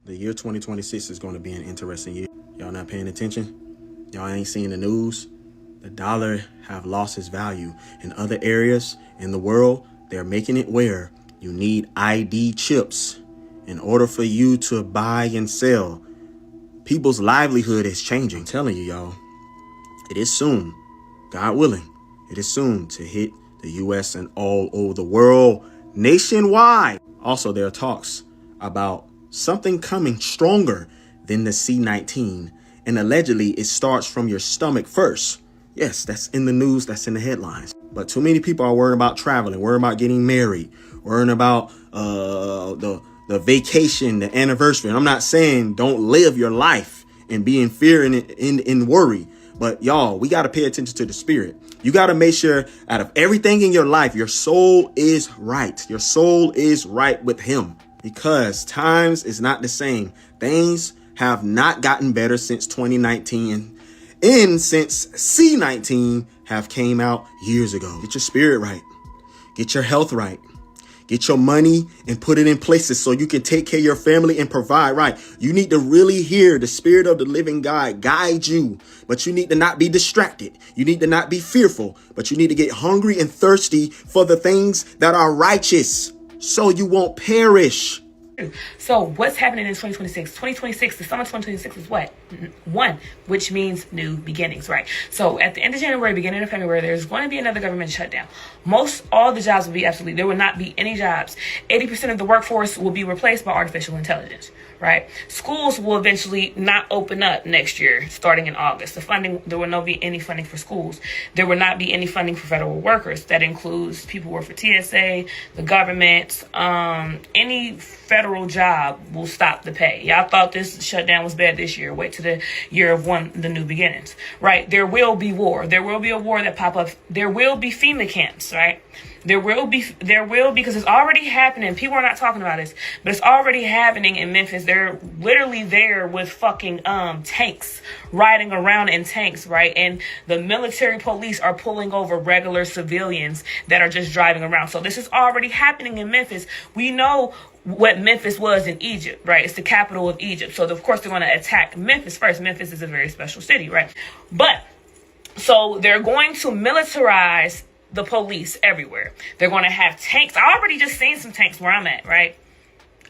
The year 2026 is going to be an interesting year. Y'all not paying attention? Y'all ain't seeing the news? The dollar have lost its value. In other areas in the world, they're making it where you need ID chips in order for you to buy and sell. People's livelihood is changing. I'm telling you, y'all, it is soon, God willing, it is soon to hit the U.S. and all over the world, nationwide. Also, there are talks about something coming stronger than the C-19. And allegedly, it starts from your stomach first. Yes, that's in the news. That's in the headlines. But too many people are worried about traveling, worried about getting married, worrying about the vacation, the anniversary. And I'm not saying don't live your life and be in fear and in worry. But y'all, we got to pay attention to the spirit. You got to make sure out of everything in your life, your soul is right. Your soul is right with him, because times is not the same. Things have not gotten better since 2019 and since C-19 have came out years ago. Get your spirit right. Get your health right. Get your money and put it in places so you can take care of your family and provide right. You need to really hear the spirit of the living God guide you, but you need to not be distracted. You need to not be fearful, but you need to get hungry and thirsty for the things that are righteous so you won't perish. So what's happening in 2026? 2026, the summer 2026 is what? 1, which means new beginnings, right? So at the end of January, beginning of February, there's going to be another government shutdown. All the jobs will be absolutely, there will not be any jobs. 80% of the workforce will be replaced by artificial intelligence, right? Schools will eventually not open up next year, starting in August. There will not be any funding for schools. There will not be any funding for federal workers. That includes people who work for TSA, the government, any federal job will stop the pay. Y'all thought this shutdown was bad this year. Wait till the year of the new beginnings, right? There will be war. There will be a war that pop up. There will be FEMA camps, right? There will be, because it's already happening. People are not talking about this, but it's already happening in Memphis. They're literally there with fucking tanks, riding around in tanks, right? And the military police are pulling over regular civilians that are just driving around. So this is already happening in Memphis. We know what Memphis was in Egypt, right? It's the capital of Egypt. So of course they're going to attack Memphis first. Memphis is a very special city, right? But so they're going to militarize the police everywhere. They're going to have tanks. I already just seen some tanks where I'm at, right?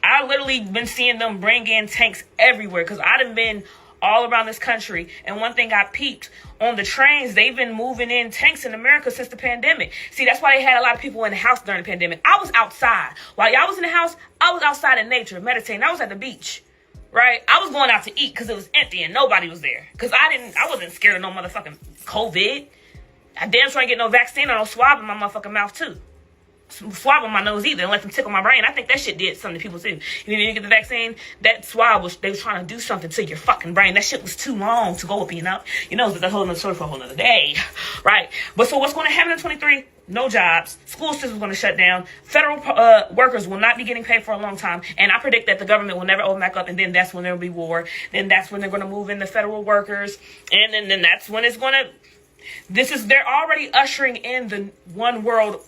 I literally been seeing them bring in tanks everywhere because I done been all around this country. And one thing I peeped on the trains, they've been moving in tanks in America since the pandemic. See, that's why they had a lot of people in the house during the pandemic. I was outside. While y'all was in the house, I was outside in nature, meditating. I was at the beach, right? I was going out to eat because it was empty and nobody was there. Because I wasn't scared of no motherfucking COVID. I damn sure ain't get no vaccine or no swab in my motherfucking mouth too. Swab on my nose either and let them tickle my brain. I think that shit did something to people too. You didn't get the vaccine, that swab they was trying to do something to your fucking brain. That shit was too long to go up, you know? That's a whole nother story for a whole nother day. Right? But so what's going to happen in 23? No jobs. School system's going to shut down. Federal workers will not be getting paid for a long time. And I predict that the government will never open back up. And then that's when there will be war. Then that's when they're going to move in the federal workers. And then that's when it's going to... They're already ushering in the one world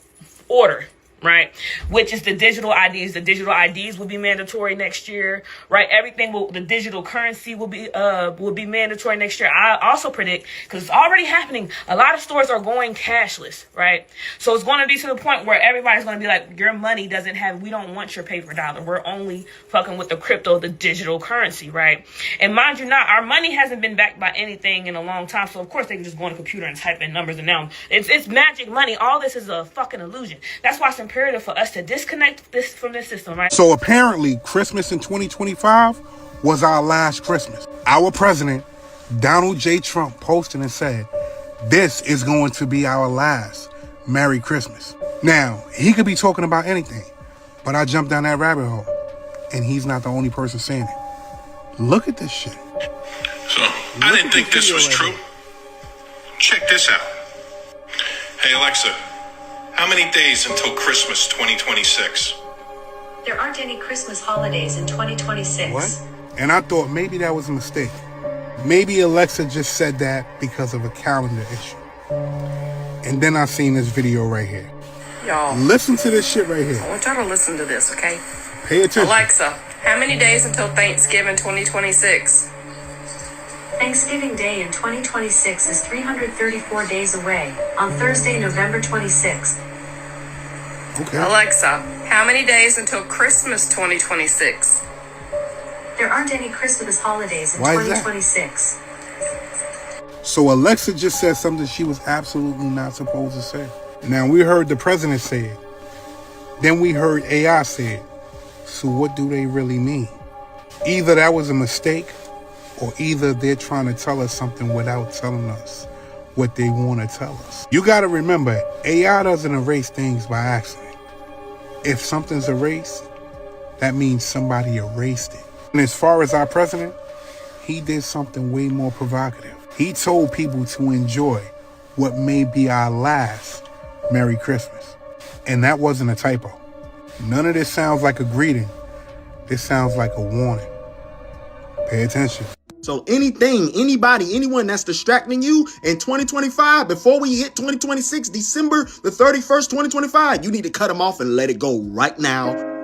order, right? Which is the digital IDs. The digital IDs will be mandatory next year, right? The digital currency will be mandatory next year. I also predict, because it's already happening, a lot of stores are going cashless, right? So it's going to be to the point where everybody's going to be like, your money we don't want your paper dollar. We're only fucking with the crypto, the digital currency, right? And mind you not, our money hasn't been backed by anything in a long time. So of course they can just go on a computer and type in numbers, and now it's magic money. All this is a fucking illusion. That's why it's imperative for us to disconnect this from this system, right? So apparently Christmas in 2025 was our last Christmas. Our president, Donald J. Trump, posted and said, this is going to be our last Merry Christmas. Now, he could be talking about anything, but I jumped down that rabbit hole, and he's not the only person saying it. Look at this shit. So, I didn't think this was true. Check this out. Hey, Alexa, how many days until Christmas 2026? There aren't any Christmas holidays in 2026. What? And I thought maybe that was a mistake. Maybe Alexa just said that because of a calendar issue. And then I seen this video right here. Y'all, listen to this shit right here. I want y'all to listen to this, okay? Pay attention. Alexa, How many days until Thanksgiving 2026? Thanksgiving Day in 2026 is 334 days away, on Thursday, November 26th. Okay. Alexa, how many days until Christmas 2026? There aren't any Christmas holidays in Why is that? 2026. So Alexa just said something she was absolutely not supposed to say. Now we heard the president say it. Then we heard AI say it. So what do they really mean? Either that was a mistake, or either they're trying to tell us something without telling us what they want to tell us. You got to remember, AI doesn't erase things by accident. If something's erased, that means somebody erased it. And as far as our president, he did something way more provocative. He told people to enjoy what may be our last Merry Christmas. And that wasn't a typo. None of this sounds like a greeting. This sounds like a warning. Pay attention. So anything, anybody, anyone that's distracting you in 2025, before we hit 2026, December the 31st, 2025, you need to cut them off and let it go right now.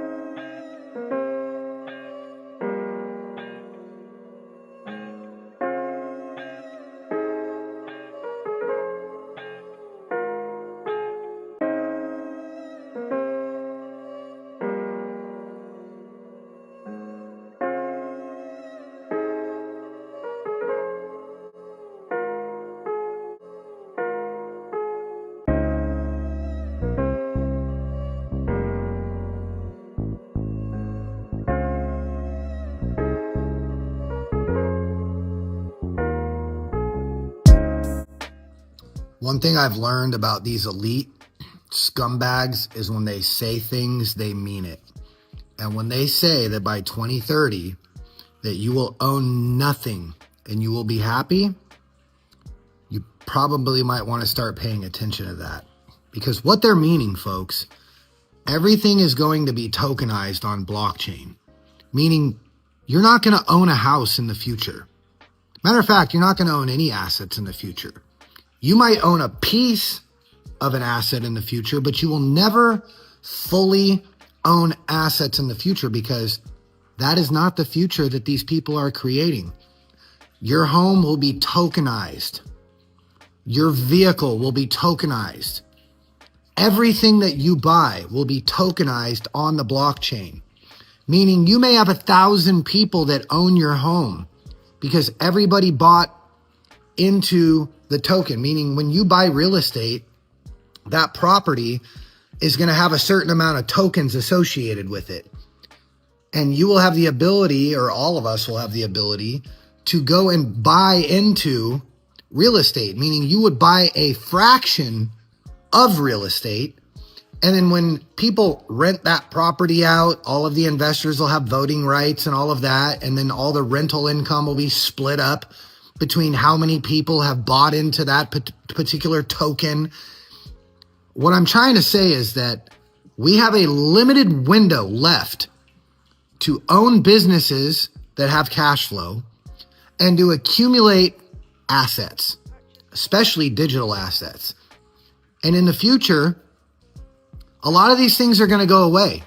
One thing I've learned about these elite scumbags is when they say things, they mean it. And when they say that by 2030 that you will own nothing and you will be happy, you probably might want to start paying attention to that. Because what they're meaning, folks, everything is going to be tokenized on blockchain, meaning you're not going to own a house in the future. Matter of fact, you're not going to own any assets in the future. You might own a piece of an asset in the future, but you will never fully own assets in the future because that is not the future that these people are creating. Your home will be tokenized. Your vehicle will be tokenized. Everything that you buy will be tokenized on the blockchain, meaning you may have 1,000 people that own your home because everybody bought into the token, meaning when you buy real estate, that property is going to have a certain amount of tokens associated with it. And you will have the ability, or all of us will have the ability, to go and buy into real estate, meaning you would buy a fraction of real estate. And then when people rent that property out, all of the investors will have voting rights and all of that. And then all the rental income will be split up between how many people have bought into that particular token. What I'm trying to say is that we have a limited window left to own businesses that have cash flow and to accumulate assets, especially digital assets. And in the future, a lot of these things are going to go away.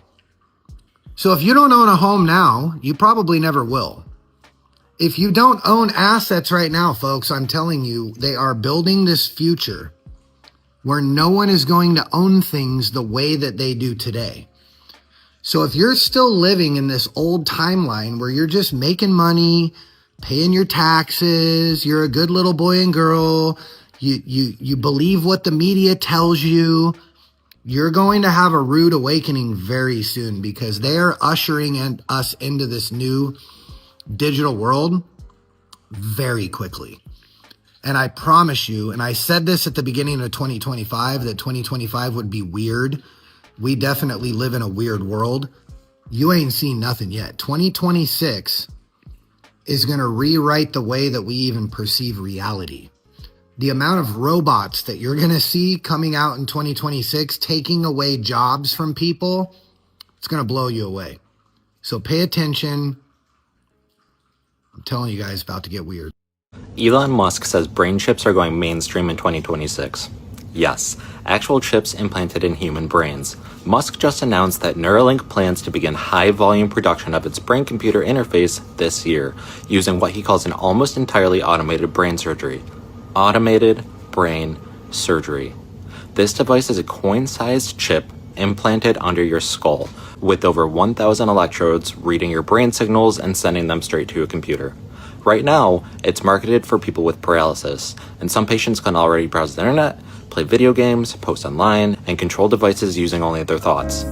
So if you don't own a home now, you probably never will. If you don't own assets right now, folks, I'm telling you, they are building this future where no one is going to own things the way that they do today. So if you're still living in this old timeline where you're just making money, paying your taxes, you're a good little boy and girl, you believe what the media tells you, you're going to have a rude awakening very soon because they are ushering us into this new digital world very quickly. And I promise you, and I said this at the beginning of 2025, that 2025 would be weird. We definitely live in a weird world. You ain't seen nothing yet. 2026 is going to rewrite the way that we even perceive reality. The amount of robots that you're going to see coming out in 2026, taking away jobs from people, it's going to blow you away. So pay attention. I'm telling you guys, it's about to get weird. Elon Musk says brain chips are going mainstream in 2026. Yes, actual chips implanted in human brains. Musk just announced that Neuralink plans to begin high-volume production of its brain-computer interface this year, using what he calls an almost entirely automated brain surgery. Automated brain surgery. This device is a coin-sized chip implanted under your skull, with over 1,000 electrodes reading your brain signals and sending them straight to a computer. Right now, it's marketed for people with paralysis, and some patients can already browse the internet, play video games, post online, and control devices using only their thoughts.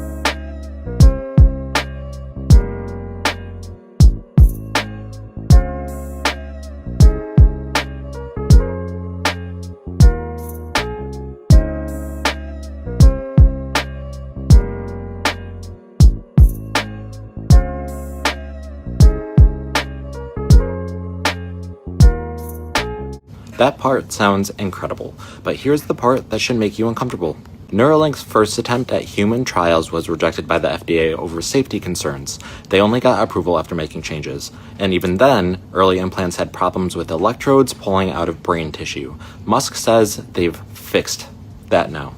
That part sounds incredible, but here's the part that should make you uncomfortable. Neuralink's first attempt at human trials was rejected by the FDA over safety concerns. They only got approval after making changes. And even then, early implants had problems with electrodes pulling out of brain tissue. Musk says they've fixed that now.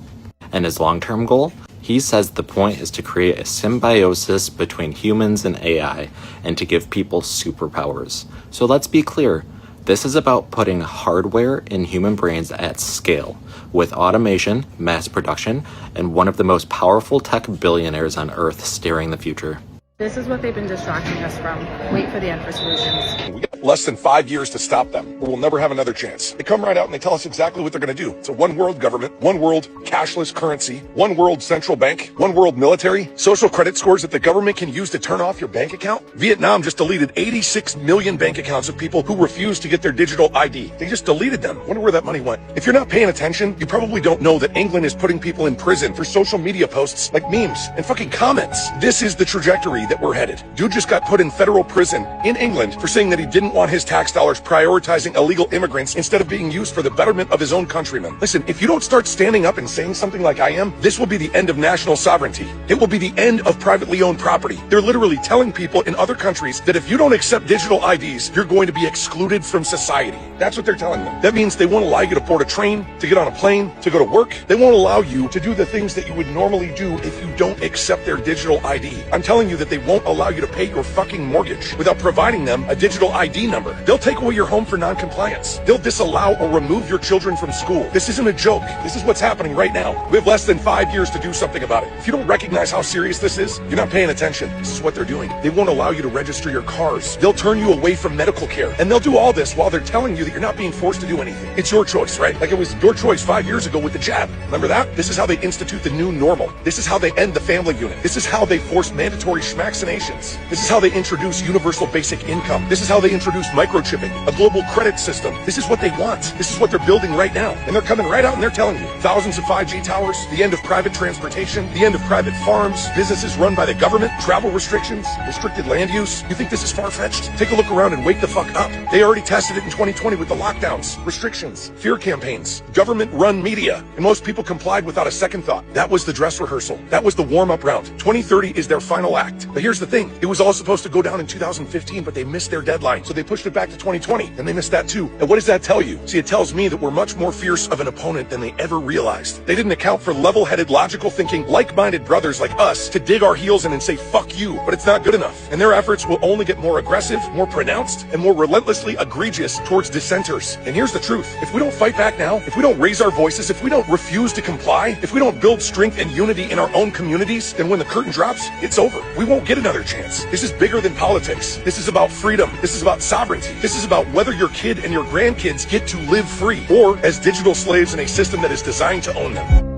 And his long-term goal? He says the point is to create a symbiosis between humans and AI, and to give people superpowers. So let's be clear. This is about putting hardware in human brains at scale, with automation, mass production, and one of the most powerful tech billionaires on Earth steering the future. This is what they've been distracting us from. Wait for the end for solutions. We got less than 5 years to stop them, or we'll never have another chance. They come right out and they tell us exactly what they're going to do. It's a one world government, one world cashless currency, one world central bank, one world military, social credit scores that the government can use to turn off your bank account. Vietnam just deleted 86 million bank accounts of people who refused to get their digital ID. They just deleted them. Wonder where that money went. If you're not paying attention, you probably don't know that England is putting people in prison for social media posts like memes and fucking comments. This is the trajectory that we're headed. Dude just got put in federal prison in England for saying that he didn't want his tax dollars prioritizing illegal immigrants instead of being used for the betterment of his own countrymen. Listen, if you don't start standing up and saying something like I am, this will be the end of national sovereignty. It will be the end of privately owned property. They're literally telling people in other countries that if you don't accept digital IDs, you're going to be excluded from society. That's what they're telling them. That means they won't allow you to board a train, to get on a plane, to go to work. They won't allow you to do the things that you would normally do if you don't accept their digital ID. I'm telling you that they won't allow you to pay your fucking mortgage without providing them a digital ID number. They'll take away your home for non-compliance. They'll disallow or remove your children from school. This isn't a joke. This is what's happening right now. We have less than 5 years to do something about it. If you don't recognize how serious this is, you're not paying attention. This is what they're doing. They won't allow you to register your cars. They'll turn you away from medical care. And they'll do all this while they're telling you that you're not being forced to do anything. It's your choice, right? Like it was your choice 5 years ago with the jab. Remember that? This is how they institute the new normal. This is how they end the family unit. This is how they force mandatory schmaxinations. This is how they introduce universal basic income. This is how they introduce microchipping, a global credit system. This is what they want. This is what they're building right now. And they're coming right out and they're telling you. Thousands of 5G towers, the end of private transportation, the end of private farms, businesses run by the government, travel restrictions, restricted land use. You think this is far-fetched? Take a look around and wake the fuck up. They already tested it in 2020 with the lockdowns, restrictions, fear campaigns, government-run media. And most people complied without a second thought. That was the dress rehearsal. That was the warm-up round. 2030 is their final act. But here's the thing. It was all supposed to go down in 2015, but they missed their deadline. So they pushed it back to 2020, and they missed that too. And what does that tell you? See, it tells me that we're much more fierce of an opponent than they ever realized. They didn't account for level-headed, logical thinking, like-minded brothers like us to dig our heels in and say, fuck you, but it's not good enough. And their efforts will only get more aggressive, more pronounced, and more relentlessly egregious towards dissenters. And here's the truth. If we don't fight back now, if we don't raise our voices, if we don't refuse to comply, if we don't build strength and unity in our own communities, then when the curtain drops, it's over. We won't get another chance. This is bigger than politics. This is about freedom. This is about sovereignty. This is about whether your kid and your grandkids get to live free or as digital slaves in a system that is designed to own them.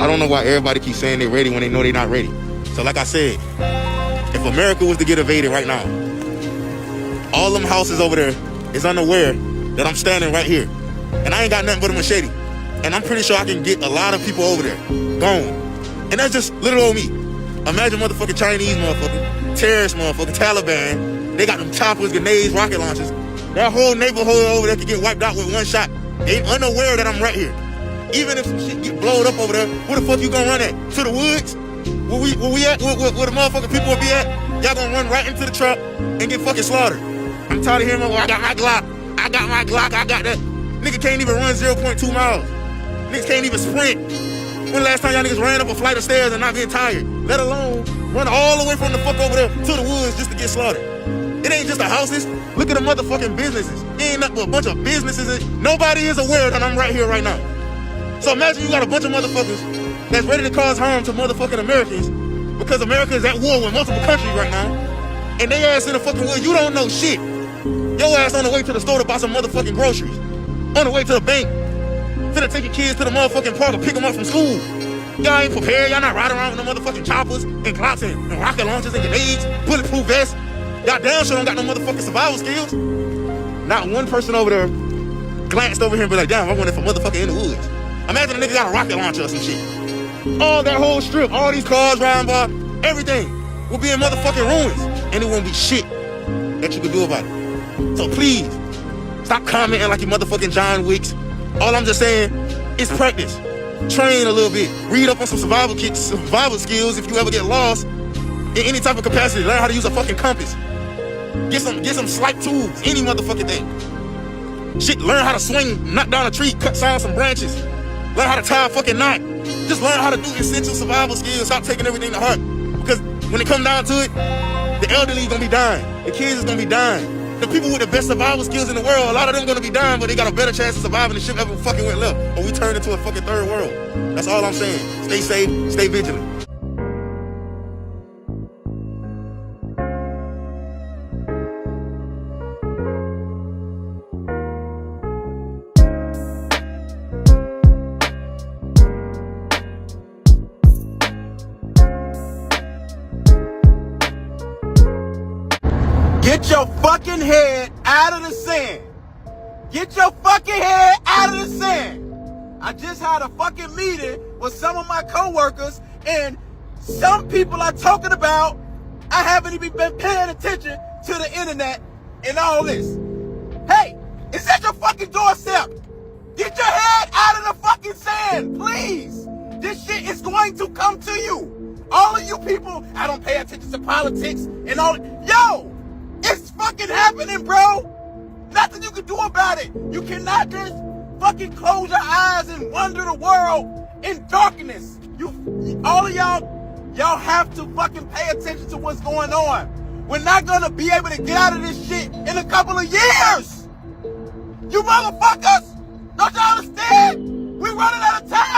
I don't know why everybody keeps saying they're ready when they know they're not ready. So like I said, if America was to get invaded right now, all them houses over there is unaware that I'm standing right here. And I ain't got nothing but a machete. And I'm pretty sure I can get a lot of people over there. Gone. And that's just little old me. Imagine motherfucking Chinese motherfucker, terrorist motherfucker, Taliban. They got them choppers, grenades, rocket launchers. That whole neighborhood over there could get wiped out with one shot. They unaware that I'm right here. Even if some shit get blowed up over there, where the fuck you gonna run at? To the woods? Where we at? Where the motherfucking people will be at? Y'all gonna run right into the truck and get fucking slaughtered. I'm tired of hearing, I got my Glock, I got that. Nigga can't even run 0.2 miles. Niggas can't even sprint. When the last time y'all niggas ran up a flight of stairs and not getting tired? Let alone run all the way from the fuck over there to the woods just to get slaughtered. It ain't just the houses. Look at the motherfucking businesses. It ain't nothing but a bunch of businesses. Nobody is aware that I'm right here right now. So imagine you got a bunch of motherfuckers that's ready to cause harm to motherfucking Americans because America is at war with multiple countries right now. And they ass in the fucking woods. You don't know shit. Your ass on the way to the store to buy some motherfucking groceries. On the way to the bank. Finna take your kids to the motherfucking park and pick them up from school. Y'all ain't prepared. Y'all not riding around with no motherfucking choppers and Glocks and rocket launchers and grenades, bulletproof vests. Y'all damn sure don't got no motherfucking survival skills. Not one person over there glanced over here and be like, damn, I wonder if a motherfucker in the woods. Imagine a nigga got a rocket launcher or some shit. All that whole strip, all these cars riding by, everything will be in motherfucking ruins. And it won't be shit that you can do about it. So please, stop commenting like you motherfucking John Wicks. All I'm just saying is practice. Train a little bit. Read up on some survival skills if you ever get lost in any type of capacity. Learn how to use a fucking compass. Get some slight tools. Any motherfucking thing. Shit, learn how to swing, knock down a tree, cut down some branches. Learn how to tie a fucking knot. Just learn how to do essential survival skills. Stop taking everything to heart. Because when it comes down to it, the elderly is gonna be dying. The kids is gonna be dying. The people with the best survival skills in the world, a lot of them gonna be dying, but they got a better chance of surviving than shit ever fucking went left. Or we turned into a fucking third world. That's all I'm saying. Stay safe, stay vigilant. Get your fucking head out of the sand. Get your fucking head out of the sand. I just had a fucking meeting with some of my coworkers, and some people are talking about I haven't even been paying attention to the internet and all this. Hey, it's at your fucking doorstep. Get your head out of the fucking sand, please. This shit is going to come to you. All of you people, I don't pay attention to politics and all. Yo! It's fucking happening, bro. Nothing you can do about it. You cannot just fucking close your eyes and wander the world in darkness. All of y'all have to fucking pay attention to what's going on. We're not gonna be able to get out of this shit in a couple of years. You motherfuckers, don't y'all understand? We're running out of time.